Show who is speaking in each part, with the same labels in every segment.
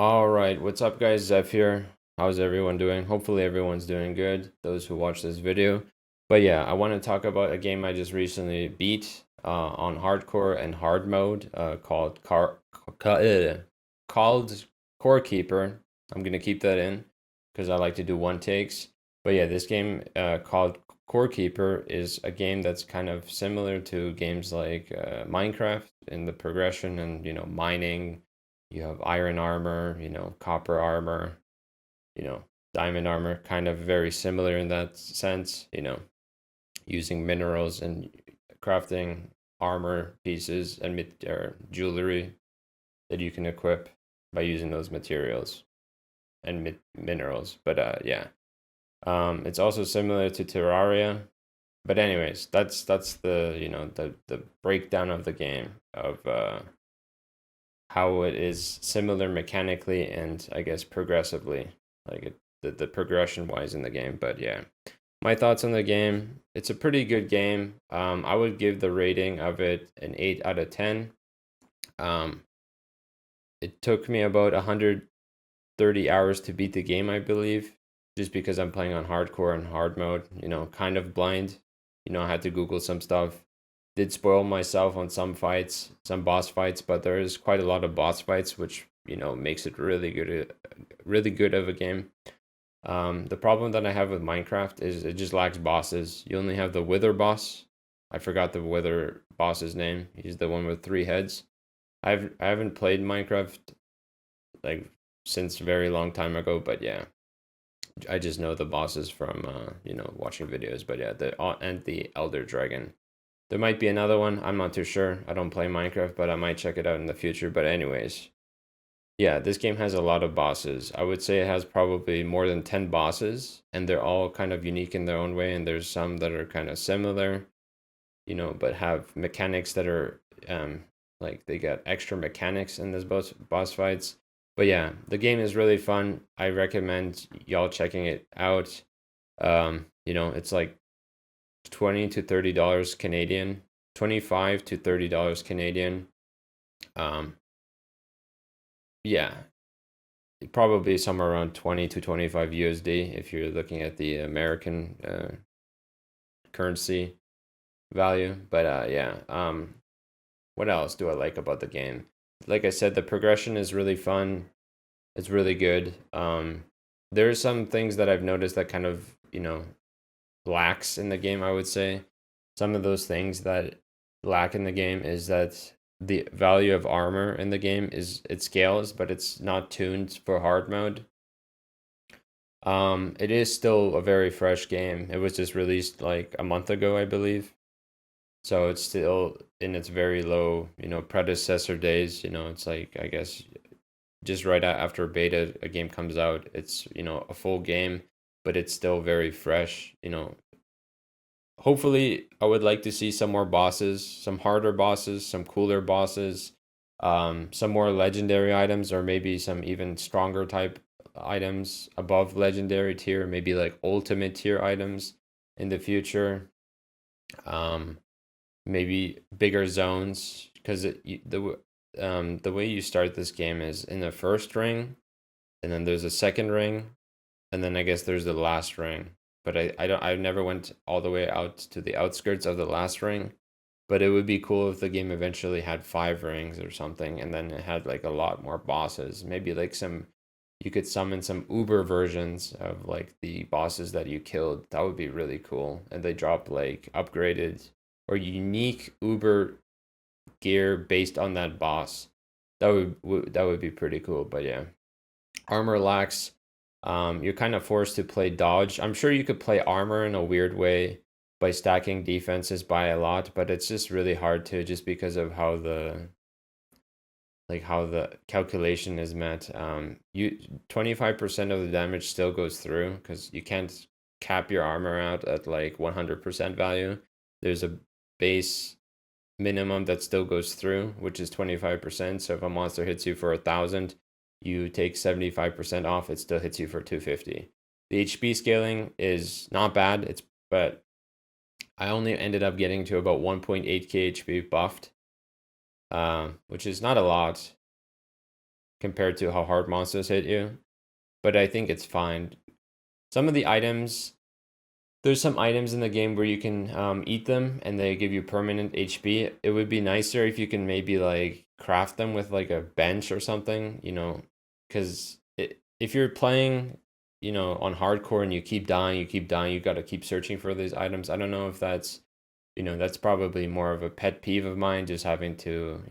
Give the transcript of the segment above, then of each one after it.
Speaker 1: All right, what's up, guys? Zeph here. How's everyone doing? Hopefully, everyone's doing good, those who watch this video. But yeah, I want to talk about a game I just recently beat on hardcore and hard mode called Core Keeper. I'm gonna keep that in because I like to do one takes. But yeah, this game called Core Keeper is a game that's kind of similar to games like Minecraft in the progression and mining. You have iron armor, copper armor, diamond armor, kind of very similar in that sense, using minerals and crafting armor pieces and or jewelry that you can equip by using those materials and minerals. But yeah, it's also similar to Terraria. But anyways, that's the the breakdown of the game of how it is similar mechanically and I guess progressively, like the progression wise in the game. But yeah, my thoughts on the game. It's a pretty good game. I would give the rating of it an 8 out of 10. Um, it took me about 130 hours to beat the game, I believe, just because I'm playing on hardcore and hard mode. Kind of blind. I had to Google some stuff. Did spoil myself on some fights, some boss fights, but there is quite a lot of boss fights, which makes it really good of a game. The problem that I have with Minecraft is it just lacks bosses. You only have the Wither boss. I forgot the Wither boss's name. He's the one with three heads. I haven't played Minecraft like since a very long time ago, but yeah, I just know the bosses from watching videos. But yeah, the Elder Dragon. There might be another one. I'm not too sure. I don't play Minecraft, but I might check it out in the future. But anyways, yeah, this game has a lot of bosses. I would say it has probably more than 10 bosses, and they're all kind of unique in their own way, and there's some that are kind of similar, but have mechanics that are like they got extra mechanics in this boss fights. But yeah, the game is really fun. I recommend y'all checking it out. It's like 20 to $30 Canadian, 25 to $30 Canadian. Um, yeah, probably somewhere around 20 to 25 USD if you're looking at the American currency value. But yeah, what else do I like about the game? Like I said, the progression is really fun. It's really good. There are some things that I've noticed that kind of, lacks in the game, I would say. Some of those things that lack in the game is that the value of armor in the game is it scales, but it's not tuned for hard mode. It is still a very fresh game. It was just released like a month ago, I believe. So it's still in its very low, predecessor days. It's like I guess just right after beta a game comes out, it's a full game, but it's still very fresh. Hopefully I would like to see some more bosses, some harder bosses, some cooler bosses, some more legendary items, or maybe some even stronger type items above legendary tier, maybe like ultimate tier items in the future. Um, Maybe bigger zones because the way you start this game is in the first ring, and then there's a second ring, and then I guess there's the last ring. But I never went all the way out to the outskirts of the last ring. But it would be cool if the game eventually had 5 rings or something, and then it had like a lot more bosses. Maybe like you could summon some Uber versions of like the bosses that you killed. That would be really cool. And they drop like upgraded or unique Uber gear based on that boss. That would be pretty cool. But yeah, armor lacks. You're kind of forced to play dodge. I'm sure you could play armor in a weird way by stacking defenses by a lot, but it's just really hard to just because of how the calculation is met. You 25% of the damage still goes through because you can't cap your armor out at like 100% value. There's a base minimum that still goes through, which is 25%. So if a monster hits you for 1,000, you take 75% off, it still hits you for 250. The HP scaling is not bad. But I only ended up getting to about 1.8k HP buffed, which is not a lot. compared to how hard monsters hit you. But I think it's fine. Some of the items, there's some items in the game where you can eat them and they give you permanent HP. It would be nicer if you can maybe like craft them with like a bench or something, because if you're playing, on hardcore and you keep dying, you got to keep searching for these items. I don't know if that's probably more of a pet peeve of mine, just having to,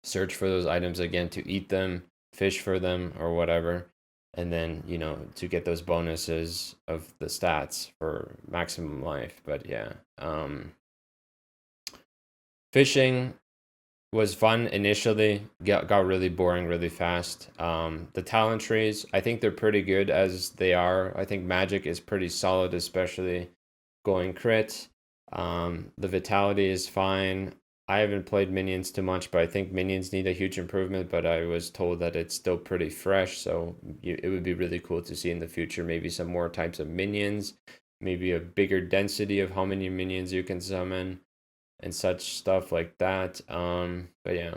Speaker 1: search for those items again to eat them, fish for them, or whatever. And then, to get those bonuses of the stats for maximum life. But yeah, fishing was fun initially, got really boring really fast. The talent trees, I think they're pretty good as they are. I think magic is pretty solid, especially going crit. The vitality is fine. I haven't played minions too much, but I think minions need a huge improvement. But I was told that it's still pretty fresh, so it would be really cool to see in the future maybe some more types of minions, maybe a bigger density of how many minions you can summon and such stuff like that. But yeah,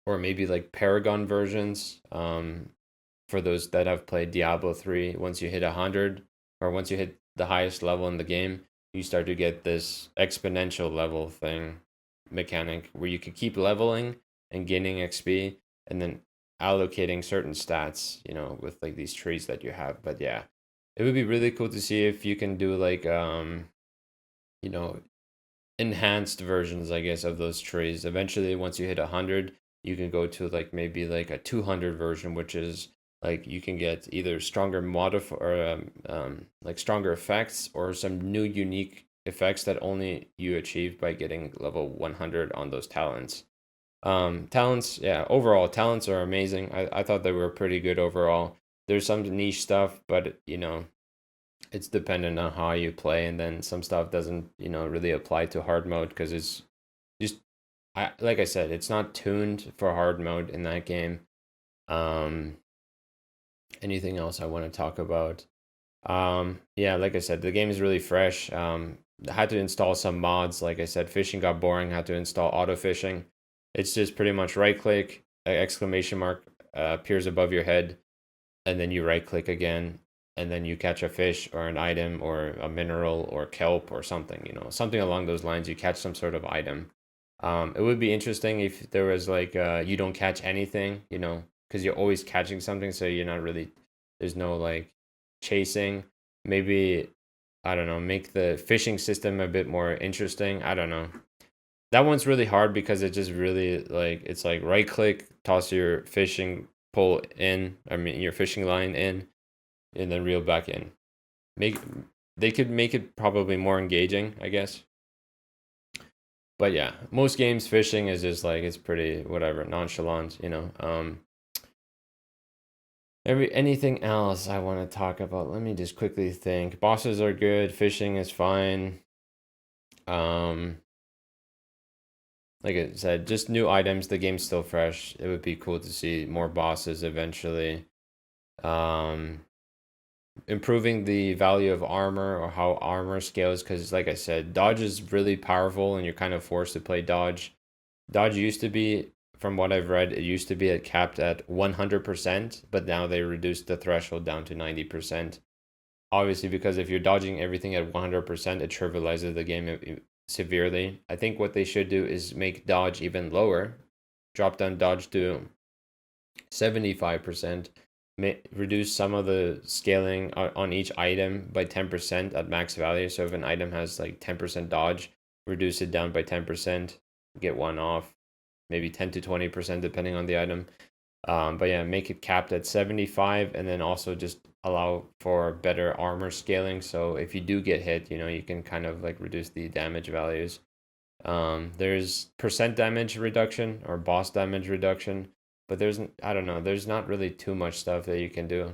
Speaker 1: or maybe like Paragon versions. For those that have played Diablo 3, once you hit 100 or once you hit the highest level in the game, you start to get this exponential level thing mechanic where you could keep leveling and gaining XP and then allocating certain stats, with like these trees that you have. But yeah, it would be really cool to see if you can do like you know, enhanced versions, I guess, of those trees. Eventually, once you hit 100, you can go to like maybe like a 200 version, which is like you can get either stronger or like stronger effects or some new unique effects that only you achieve by getting level 100 on those talents. Talents, yeah, overall talents are amazing. I thought they were pretty good overall. There's some niche stuff, but it's dependent on how you play, and then some stuff doesn't really apply to hard mode because it's just like I said, it's not tuned for hard mode in that game. Anything else I want to talk about? Yeah, like I said, the game is really fresh. I had to install some mods. Like I said, fishing got boring. Had to install auto fishing. It's just pretty much right click, exclamation mark appears above your head, and then you right click again, and then you catch a fish or an item or a mineral or kelp or something, something along those lines. You catch some sort of item. It would be interesting if there was like you don't catch anything, because you're always catching something, so you're not really, there's no like chasing. Maybe, I don't know, make the fishing system a bit more interesting. I don't know. That one's really hard because it just really like it's like right click, toss your fishing pole in, I mean your fishing line in, and then reel back in. Make They could make it probably more engaging, I guess. But yeah, most games fishing is just like it's pretty whatever, nonchalant. Anything else I want to talk about? Let me just quickly think. Bosses are good, fishing is fine. Like I said, just new items. The game's still fresh. It would be cool to see more bosses eventually. Improving the value of armor or how armor scales, because like I said, dodge is really powerful and you're kind of forced to play dodge. Dodge used to be, from what I've read, it used to be capped at 100%, but now they reduced the threshold down to 90%. Obviously, because if you're dodging everything at 100%, it trivializes the game severely. I think what they should do is make dodge even lower, drop down dodge to 75%, reduce some of the scaling on each item by 10% at max value. So if an item has like 10% dodge, reduce it down by 10%, get one off, maybe 10 to 20% depending on the item. But yeah, make it capped at 75, and then also just allow for better armor scaling. So if you do get hit, you can kind of like reduce the damage values. There's percent damage reduction or boss damage reduction, but I don't know, there's not really too much stuff that you can do.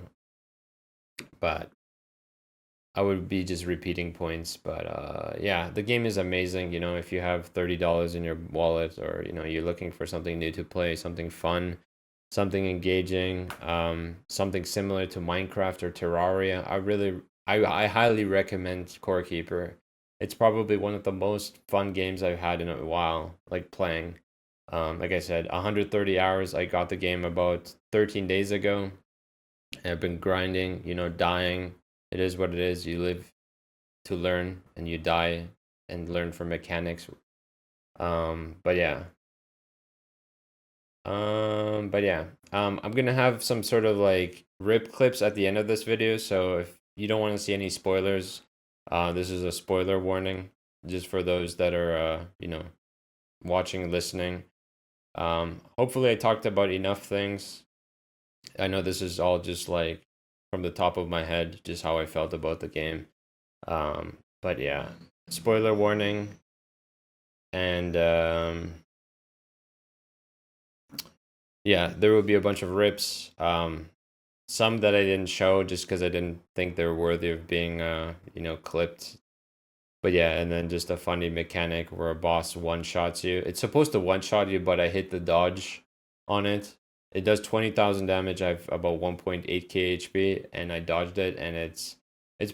Speaker 1: But I would be just repeating points. But yeah, the game is amazing. If you have $30 in your wallet, or you're looking for something new to play, something fun, something engaging, something similar to Minecraft or Terraria, I highly recommend Core Keeper. It's probably one of the most fun games I've had in a while, like playing. Like I said, 130 hours. I got the game about 13 days ago. I've been grinding, you know, dying. It is what it is. You live to learn, and you die and learn from mechanics. But yeah. I'm gonna have some sort of like rip clips at the end of this video, so if you don't want to see any spoilers, this is a spoiler warning, just for those that are, you know, watching, listening. Hopefully I talked about enough things. I know this is all just like from the top of my head, just how I felt about the game. But yeah, spoiler warning, and yeah, there will be a bunch of rips. Some that I didn't show just because I didn't think they're worthy of being, you know, clipped. But yeah, and then just a funny mechanic where a boss one-shots you. It's supposed to one-shot you, but I hit the dodge on it. It does 20,000 damage. I have about 1.8k HP, and I dodged it, and it's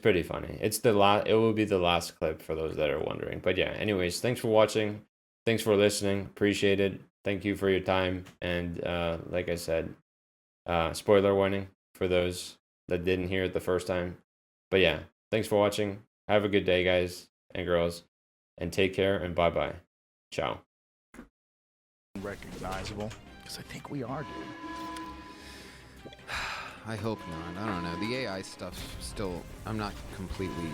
Speaker 1: pretty funny. It's the last. It will be the last clip for those that are wondering. But yeah, anyways, thanks for watching. Thanks for listening. Appreciate it. Thank you for your time. And like I said, spoiler warning for those that didn't hear it the first time. But yeah, thanks for watching. Have a good day, guys and girls, and take care, and bye-bye. Ciao.
Speaker 2: Recognizable, because I think we are, dude.
Speaker 3: I hope not. I don't know. The AI stuff still, I'm not completely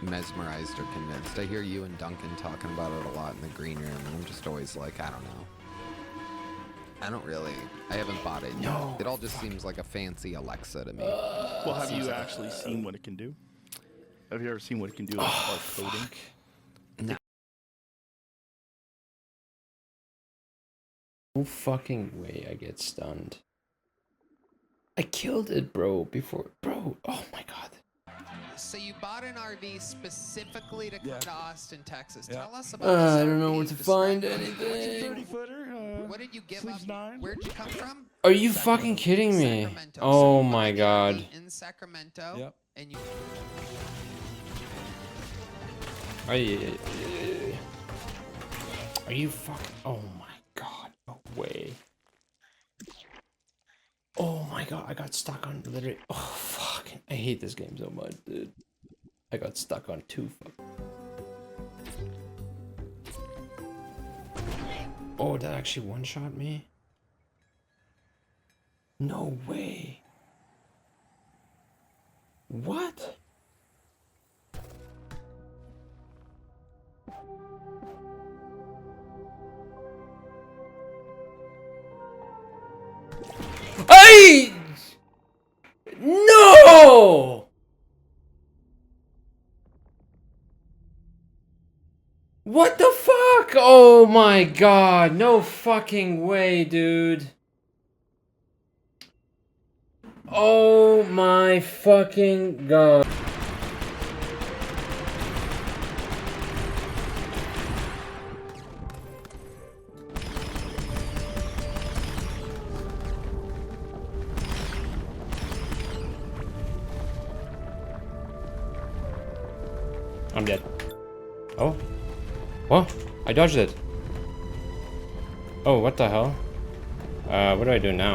Speaker 3: mesmerized or convinced. I hear you and Duncan talking about it a lot in the green room, and I'm just always like, I don't know. I haven't bought it yet.
Speaker 1: No,
Speaker 3: it all just seems like a fancy Alexa to me.
Speaker 2: Well, have you actually seen what it can do? Have you ever seen what it can do as far as coding?
Speaker 3: No.
Speaker 1: No fucking way I get stunned. I killed it, bro, before. Bro, oh my god.
Speaker 4: So you bought an RV specifically to come to Austin, Texas.
Speaker 2: Yeah.
Speaker 4: Tell us about this
Speaker 1: I don't know
Speaker 4: RV.
Speaker 1: where to
Speaker 4: Describe
Speaker 1: find
Speaker 4: it.
Speaker 1: anything.
Speaker 2: 30-footer.
Speaker 4: What did you give
Speaker 2: Sleeves
Speaker 4: up?
Speaker 2: 9.
Speaker 4: Where'd you come from?
Speaker 1: Are you fucking kidding me?
Speaker 4: Sacramento.
Speaker 1: Oh
Speaker 4: So you bought
Speaker 1: my
Speaker 4: the
Speaker 1: god.
Speaker 4: RV in Sacramento.
Speaker 2: Yep.
Speaker 4: And you.
Speaker 1: Are you fucking? Oh my god, no way. Oh my god, I got stuck on literally. Oh fucking, I hate this game so much, dude. I got stuck on 2 Oh, that actually one-shot me? No way. What? No! What the fuck? Oh my god, no fucking way, dude. Oh my fucking god. I'm dead. Oh. What? I dodged it. Oh, what the hell? What do I do now?